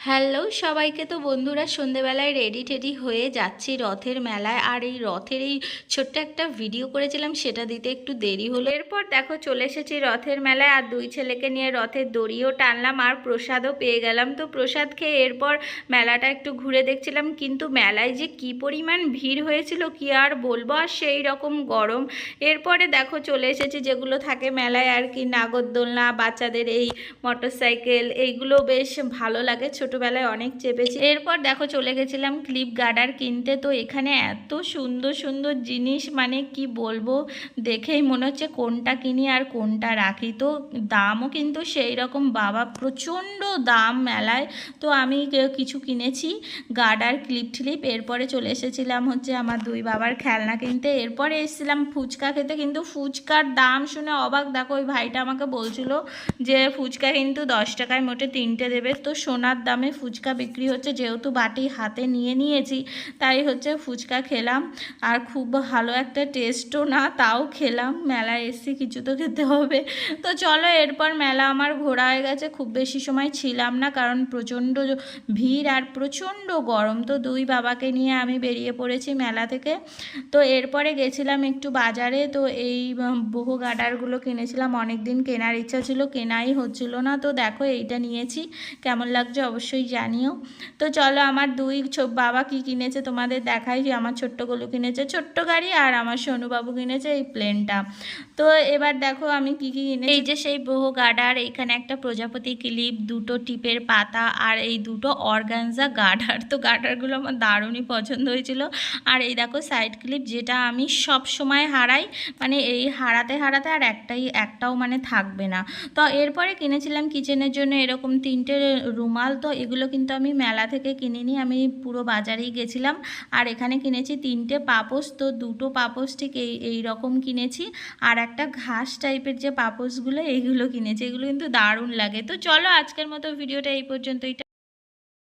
Hello সবাইকে। তো বন্ধুরা, সন্ধেবেলায় রেডি টেডি হয়ে যাচ্ছি রথের মেলায়। আর এই রথের এই ছোট্ট একটা ভিডিও করেছিলাম, সেটা দিতে একটু দেরি হলো। এরপর দেখো চলে এসেছি রথের মেলায়, আর দুই ছেলেকে নিয়ে রথের দড়িও টানলাম আর প্রসাদও পেয়ে গেলাম। তো প্রসাদ খেয়ে এরপর মেলাটা একটু ঘুরে দেখছিলাম, কিন্তু মেলায় যে কি পরিমাণ ভিড় হয়েছিল কি আর বলবো, আর সেই রকম গরম। এরপরে দেখো চলে এসেছি যেগুলো থাকে মেলায় আর কি, নাগরদোলনা, বাচ্চাদের এই মোটরসাইকেল, এইগুলো বেশ ভালো লাগে, ছোটোবেলায় অনেক চেপেছি। এরপর দেখো চলে গেছিলাম ক্লিপ গার্ডার কিনতে। তো এখানে এত সুন্দর সুন্দর জিনিস, মানে কি বলবো, দেখেই মনে হচ্ছে কোনটা কিনি আর কোনটা রাখি। তো দামও কিন্তু সেই রকম, বাবা প্রচণ্ড দাম মেলায়। তো আমি কিছু কিনেছি গার্ডার, ক্লিপ টিলিপ। এরপরে চলে এসেছিলাম হচ্ছে আমার দুই বাবার খেলনা কিনতে। এরপরে এসেছিলাম ফুচকা খেতে, কিন্তু ফুচকার দাম শুনে অবাক। দেখো ওই ভাইটা আমাকে বলছিল যে ফুচকা কিন্তু 10 টাকায় মোটে 3টে দেবে। তো সোনার দামে ফুচকা বিক্রি হচ্ছে, যেহেতু বাটি হাতে নিয়ে নিয়েছি তাই হচ্ছে ফুচকা খেলাম। আর খুব ভালো একটা টেস্টও না, তাও খেলাম। মেলায় এসছি, কিছু তো খেতে হবে। তো চলো, এরপর মেলা আমার ঘোরা হয়ে গেছে। খুব বেশি সময় ছিলাম না, কারণ প্রচণ্ড ভিড় আর প্রচণ্ড গরম। তো দুই বাবাকে নিয়ে আমি বেরিয়ে পড়েছি মেলা থেকে। তো এরপরে গেছিলাম একটু বাজারে। তো এই বহু গার্ডারগুলো কিনেছিলাম, অনেক দিন কেনার ইচ্ছা ছিল, কেনাই হচ্ছিল না। তো দেখো এইটা নিয়েছি, কেমন লাগছে অবশ্যই জানিও। তো চলো, আমার দুই বাবা কি কিনেছে তোমাদের দেখাই। যে আমার ছোট্ট গলু কিনেছে ছোট্ট গাড়ি, আর আমার সোনুবাবু কিনেছে এই প্লেনটা। তো এবার দেখো আমি কি কি কিনেছি। এই যে সেই বহু গার্ডার, এইখানে একটা প্রজাপতি ক্লিপ, দুটো টিপের পাতা, আর এই দুটো অর্গানজা গার্ডার। তো গার্ডারগুলো আমার দারুণই পছন্দ হয়েছিল। আর এই দেখো সাইড ক্লিপ, যেটা আমি সব সময় হারাই, মানে এই হারাতে হারাতে আর একটাও মানে থাকবে না। তো এরপরে কিনেছিলাম কিচেনের জন্য এরকম 3টে রুমাল। তো এগুলো কিন্তু আমি মেলা থেকে কিনিনি, আমি পুরো বাজারেই গেছিলাম। আর এখানে কিনেছি 3টে পাপোশ। তো দুটো পাপোশ ঠিক এই রকম কিনেছি, আর একটা ঘাস টাইপের যে পাপোশগুলো, এইগুলো কিনেছি। এগুলো কিন্তু দারুণ লাগে। তো চলো, আজকের মতো ভিডিওটা এই পর্যন্তই।